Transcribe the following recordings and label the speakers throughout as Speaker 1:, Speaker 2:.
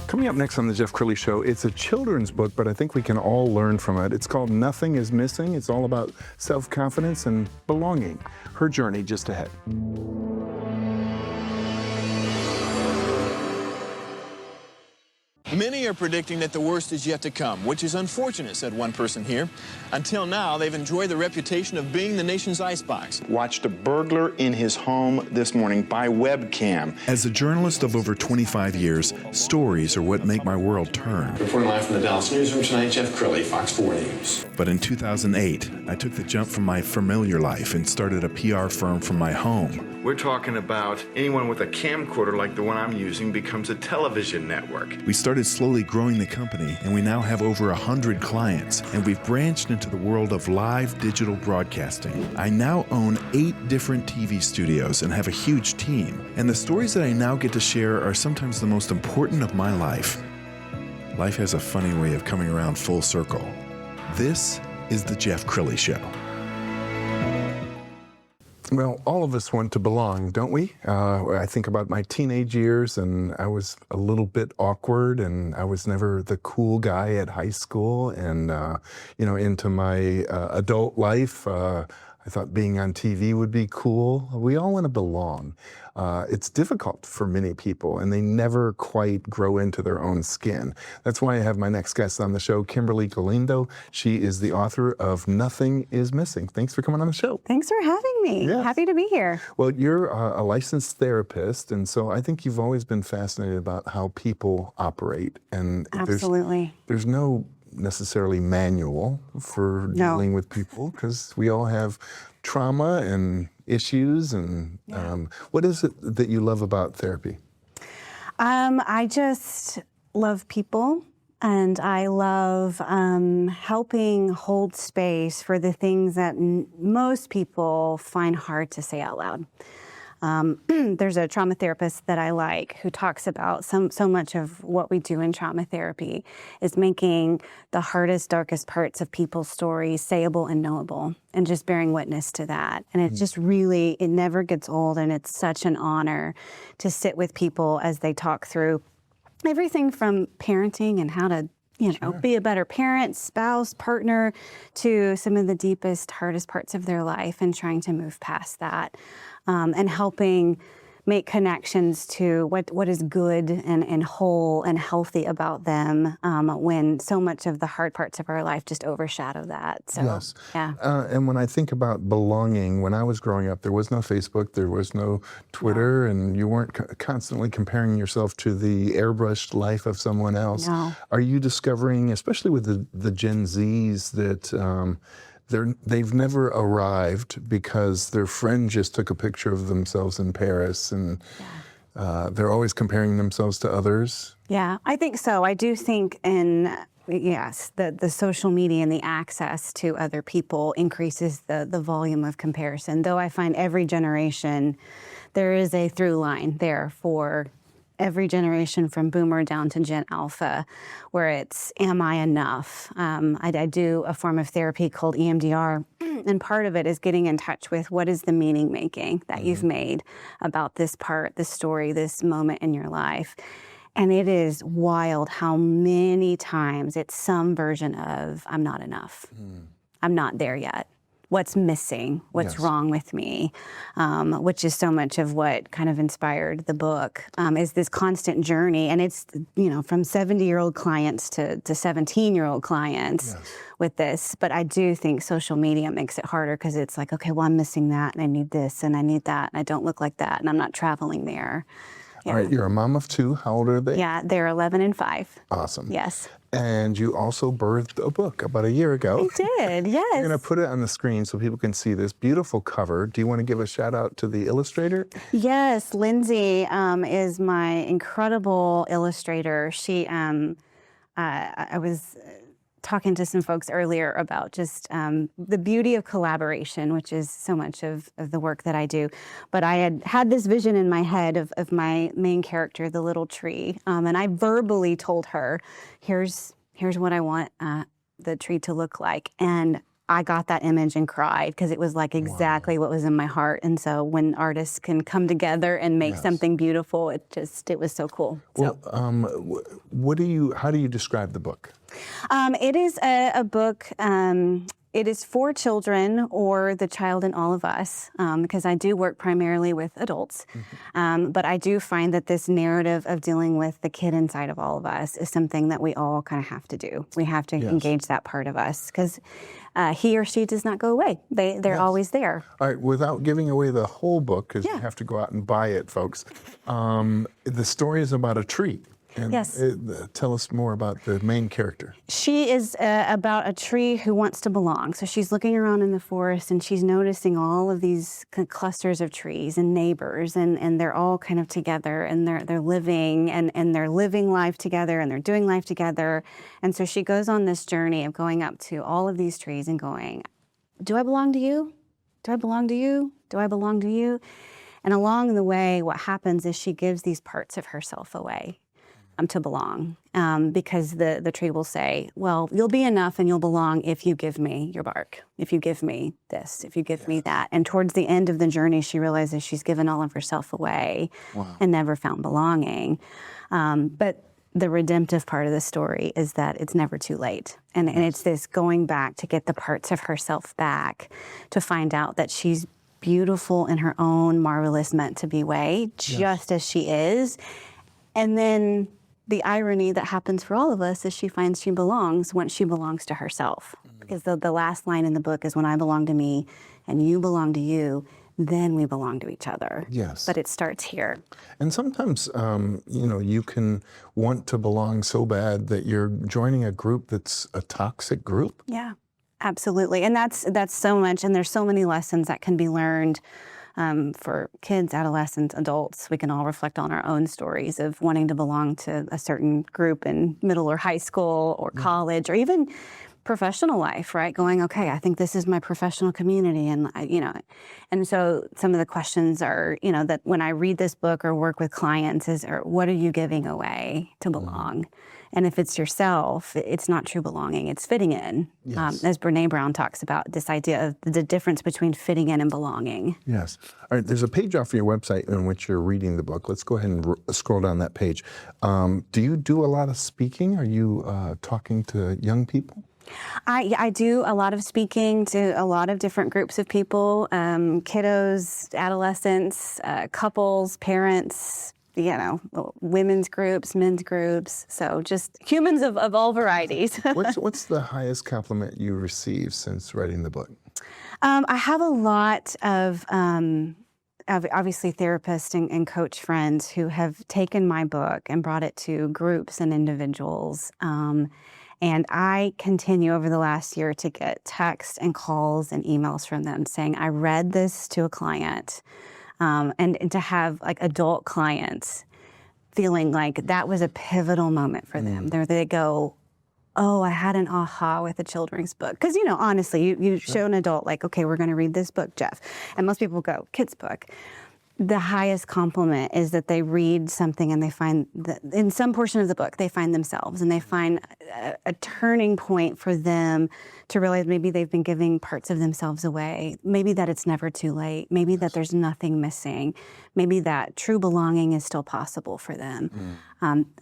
Speaker 1: Coming up next on the Jeff Crilley Show, it's a children's book, but I think we can all learn from it. It's called Nothing is Missing. It's all about self-confidence and belonging. Her journey just ahead.
Speaker 2: Many are predicting that the worst is yet to come, which is unfortunate, said one person here. Until now, they've enjoyed the reputation of being the nation's icebox.
Speaker 3: Watched a burglar in his home this morning by webcam.
Speaker 4: As a journalist of over 25 years, stories are what make my world turn.
Speaker 5: Reporting live from the Dallas newsroom tonight, Jeff Crilley, Fox 4 News.
Speaker 4: But in 2008, I took the jump from my familiar life and started a PR firm from my home.
Speaker 3: We're talking about anyone with a camcorder like the one I'm using becomes a television network.
Speaker 4: We started slowly growing the company, and we now have over 100 clients, and we've branched into the world of live digital broadcasting. I now own 8 different TV studios and have a huge team, and the stories that I now get to share are sometimes the most important of my life. Life has a funny way of coming around full circle. This is the Jeff Crilley Show.
Speaker 1: Well, all of us want to belong, don't we? I think about my teenage years, and I was a little bit awkward, and I was never the cool guy at high school. And, into my adult life, I thought being on TV would be cool. We all want to belong. It's difficult for many people, and they never quite grow into their own skin. That's why I have my next guest on the show, Kimberly Galindo. She is the author of Nothing is Missing. Thanks for coming on the show.
Speaker 6: Thanks for having me.
Speaker 1: Yes.
Speaker 6: Happy to be here.
Speaker 1: Well, you're a licensed therapist, and so I think you've always been fascinated about how people operate. And
Speaker 6: Absolutely.
Speaker 1: There's no necessarily manual for dealing with people, because we all have trauma and issues. And what is it that you love about therapy?
Speaker 6: I just love people, and I love helping hold space for the things that most people find hard to say out loud. There's a trauma therapist that I like who talks about so much of what we do in trauma therapy is making the hardest, darkest parts of people's stories sayable and knowable, and just bearing witness to that. And it just really, it never gets old, and it's such an honor to sit with people as they talk through everything from parenting and how to be a better parent, spouse, partner, to some of the deepest, hardest parts of their life, and trying to move past that, and helping make connections to what is good and whole and healthy about them, when so much of the hard parts of our life just overshadow that. So,
Speaker 1: yes.
Speaker 6: Yeah.
Speaker 1: And when I think about belonging, when I was growing up, there was no Facebook, there was no Twitter, and you weren't constantly comparing yourself to the airbrushed life of someone else.
Speaker 6: No.
Speaker 1: Are you discovering, especially with the Gen Zs, that they've never arrived because their friend just took a picture of themselves in Paris, and they're always comparing themselves to others?
Speaker 6: Yeah, I think so. I do think the social media and the access to other people increases the volume of comparison. Though I find every generation, there is a through line there for every generation, from boomer down to Gen Alpha, where it's, am I enough? I do a form of therapy called EMDR, and part of it is getting in touch with what is the meaning making that you've made about this part, this story, this moment in your life. And it is wild how many times it's some version of, I'm not enough. I'm not there yet. What's missing? What's wrong with me? Which is so much of what kind of inspired the book, is this constant journey. And it's, from 70-year-old clients to 17-year-old clients with this. But I do think social media makes it harder, because it's like, okay, well, I'm missing that, and I need this, and I need that, and I don't look like that, and I'm not traveling there.
Speaker 1: All right, you're a mom of 2. How old are they?
Speaker 6: Yeah, they're 11 and 5.
Speaker 1: Awesome.
Speaker 6: Yes.
Speaker 1: And you also birthed a book about a year ago.
Speaker 6: I did, yes.
Speaker 1: We're going to put it on the screen so people can see this beautiful cover. Do you want to give a shout out to the illustrator?
Speaker 6: Yes, Lindsay is my incredible illustrator. She, I was talking to some folks earlier about just the beauty of collaboration, which is so much of the work that I do. But I had this vision in my head of my main character, the little tree, and I verbally told her, here's what I want the tree to look like. And I got that image and cried because it was like exactly what was in my heart. And so when artists can come together and make something beautiful, it was so cool.
Speaker 1: Well, how do you describe the book?
Speaker 6: It is a book. It is for children or the child in all of us, because I do work primarily with adults. But I do find that this narrative of dealing with the kid inside of all of us is something that we all kind of have to do. We have to engage that part of us because he or she does not go away. They're always there.
Speaker 1: All right, without giving away the whole book, because you have to go out and buy it, folks, the story is about a tree. And tell us more about the main character.
Speaker 6: She is about a tree who wants to belong. So she's looking around in the forest and she's noticing all of these clusters of trees and neighbors, and they're all kind of together, and they're living and they're living life together, and they're doing life together. And so she goes on this journey of going up to all of these trees and going, do I belong to you? Do I belong to you? Do I belong to you? And along the way, what happens is she gives these parts of herself away. To belong, because the tree will say, well, you'll be enough and you'll belong if you give me your bark, if you give me this, if you give me that. And towards the end of the journey, she realizes she's given all of herself away and never found belonging. But the redemptive part of the story is that it's never too late. And it's this going back to get the parts of herself back, to find out that she's beautiful in her own marvelous meant to be way, just as she is. And then the irony that happens for all of us is she finds she belongs once she belongs to herself. Because the last line in the book is, when I belong to me and you belong to you, then we belong to each other.
Speaker 1: Yes.
Speaker 6: But it starts here. And
Speaker 1: sometimes, you can want to belong so bad that you're joining a group that's a toxic group.
Speaker 6: Yeah, absolutely. And that's so much, and there's so many lessons that can be learned. For kids, adolescents, adults, we can all reflect on our own stories of wanting to belong to a certain group in middle or high school or college, or even professional life, right? Going, okay, I think this is my professional community. And, and so some of the questions are, that when I read this book or work with clients what are you giving away to belong? And if it's yourself, it's not true belonging, it's fitting in.
Speaker 1: Yes.
Speaker 6: As Brene Brown talks about, this idea of the difference between fitting in and belonging.
Speaker 1: Yes. All right, there's a page off your website in which you're reading the book. Let's go ahead and scroll down that page. Do you do a lot of speaking? Are you talking to young people?
Speaker 6: I do a lot of speaking to a lot of different groups of people, kiddos, adolescents, couples, parents, women's groups, men's groups. So just humans of all varieties.
Speaker 1: What's the highest compliment you received since writing the book?
Speaker 6: I have a lot of obviously therapists and coach friends who have taken my book and brought it to groups and individuals. And I continue over the last year to get texts and calls and emails from them saying, I read this to a client. And to have like adult clients feeling like that was a pivotal moment for them. There they go, oh, I had an aha with a children's book. Because, honestly, you show an adult like, okay, we're going to read this book, Jeff. And most people go, kid's book. The highest compliment is that they read something and they find that in some portion of the book, they find themselves, and they find a turning point for them to realize maybe they've been giving parts of themselves away, maybe that it's never too late, maybe that there's nothing missing, maybe that true belonging is still possible for them.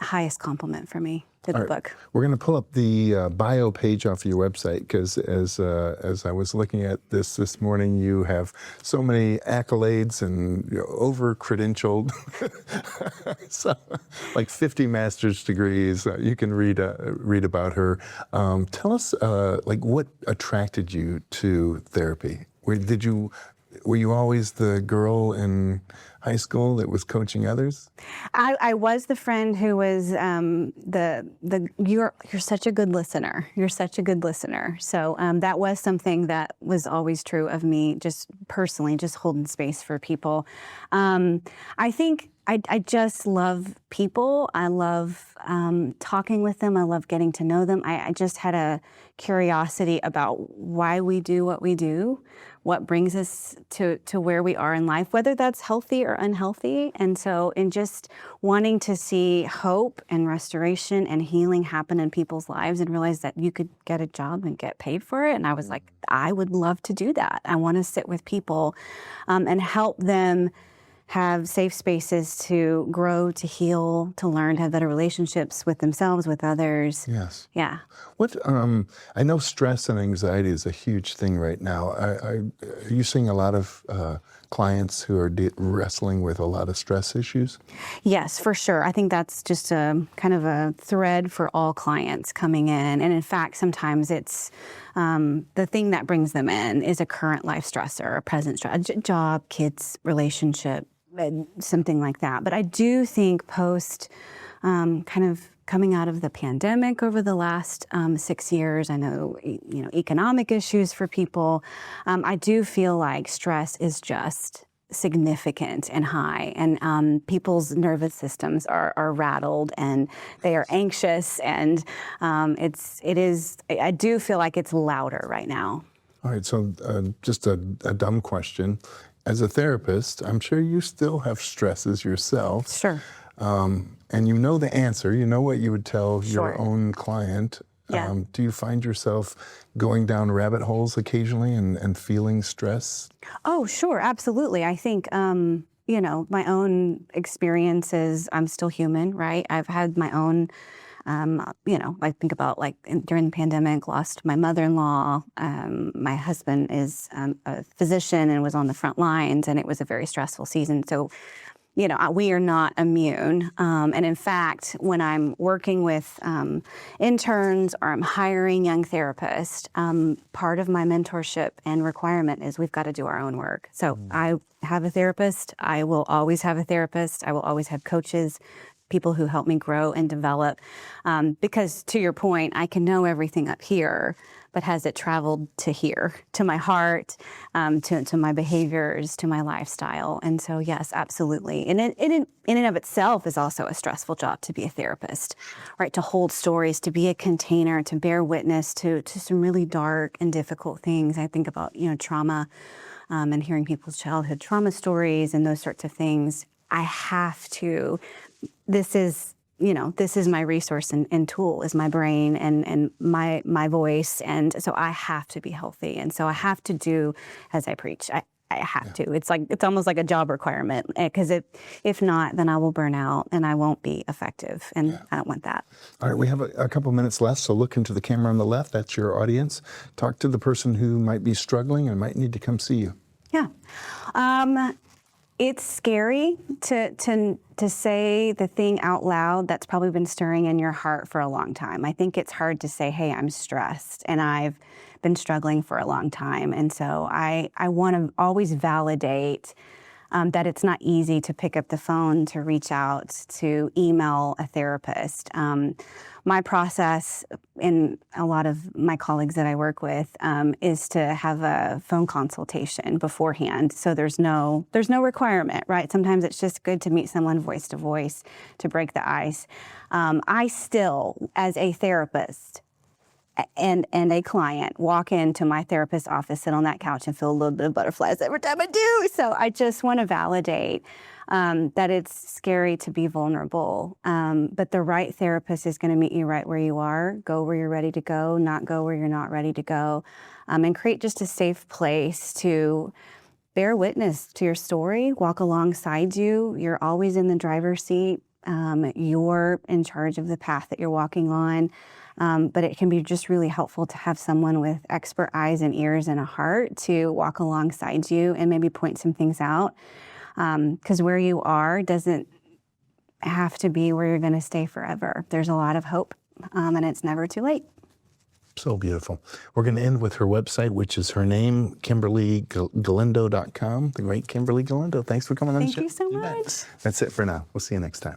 Speaker 6: Highest compliment for me to the book.
Speaker 1: We're going to pull up the bio page off your website, because as I was looking at this morning, you have so many accolades and over-credentialed, so, like 50 master's degrees. You can read about her. Tell us, what attracted you to therapy? Were you always the girl in high school that was coaching others?
Speaker 6: I was the friend who was you're such a good listener. You're such a good listener. So that was something that was always true of me, just personally, just holding space for people. I think I just love people. I love talking with them. I love getting to know them. I just had a curiosity about why we do what we do, what brings us to where we are in life, whether that's healthy or unhealthy. And so in just wanting to see hope and restoration and healing happen in people's lives and realize that you could get a job and get paid for it. And I was like, I would love to do that. I want to sit with people and help them have safe spaces to grow, to heal, to learn, to have better relationships with themselves, with others.
Speaker 1: Yes.
Speaker 6: Yeah.
Speaker 1: What I know stress and anxiety is a huge thing right now. Are you seeing a lot of clients who are wrestling with a lot of stress issues?
Speaker 6: Yes, for sure. I think that's just a kind of a thread for all clients coming in. And in fact, sometimes it's the thing that brings them in is a current life stressor, a present stress, a job, kids, relationship, something like that. But I do think post kind of coming out of the pandemic over the last 6 years, I know, economic issues for people. I do feel like stress is just significant and high, and people's nervous systems are rattled and they are anxious, and I do feel like it's louder right now.
Speaker 1: All right, so just a dumb question. As a therapist, I'm sure you still have stresses yourself.
Speaker 6: Sure.
Speaker 1: And you know the answer. You know what you would tell
Speaker 6: Sure.
Speaker 1: your own client.
Speaker 6: Yeah.
Speaker 1: Do you find yourself going down rabbit holes occasionally and feeling stress?
Speaker 6: Oh, sure, absolutely. I think, my own experiences, I'm still human, right? I've had my own, I think about during the pandemic, lost my mother-in-law. My husband is a physician and was on the front lines, and it was a very stressful season. So, we are not immune. And in fact, when I'm working with interns or I'm hiring young therapists, part of my mentorship and requirement is we've got to do our own work. So I have a therapist. I will always have a therapist. I will always have coaches, people who help me grow and develop. Because to your point, I can know everything up here, but has it traveled to here, to my heart, to my behaviors, to my lifestyle? And so, yes, absolutely. And in and of itself is also a stressful job to be a therapist, right? To hold stories, to be a container, to bear witness to some really dark and difficult things. I think about, trauma and hearing people's childhood trauma stories and those sorts of things. I have to, this is my resource and tool is my brain and my voice. And so I have to be healthy. And so I have to do as I preach. I have to. It's almost like a job requirement, because if not, then I will burn out and I won't be effective. And I don't want that.
Speaker 1: All right, we have a couple minutes left, so look into the camera on the left. That's your audience. Talk to the person who might be struggling and might need to come see you.
Speaker 6: Yeah. It's scary to say the thing out loud that's probably been stirring in your heart for a long time. I think it's hard to say, hey, I'm stressed and I've been struggling for a long time. And so I want to always validate that it's not easy to pick up the phone, to reach out, to email a therapist. My process, in a lot of my colleagues that I work with, is to have a phone consultation beforehand. So there's no requirement, right? Sometimes it's just good to meet someone voice to voice to break the ice. I still, as a therapist, and a client, walk into my therapist's office, sit on that couch, and feel a little bit of butterflies every time I do. So I just want to validate that it's scary to be vulnerable. But the right therapist is going to meet you right where you are, go where you're ready to go, not go where you're not ready to go, and create just a safe place to bear witness to your story, walk alongside you. You're always in the driver's seat. You're in charge of the path that you're walking on. But it can be just really helpful to have someone with expert eyes and ears and a heart to walk alongside you and maybe point some things out. Because where you are doesn't have to be where you're going to stay forever. There's a lot of hope, and it's never too late.
Speaker 1: So beautiful. We're going to end with her website, which is her name, KimberlyGalindo.com. The great Kimberly Galindo. Thanks for coming on the show.
Speaker 6: Thank you so much.
Speaker 1: That's it for now. We'll see you next time.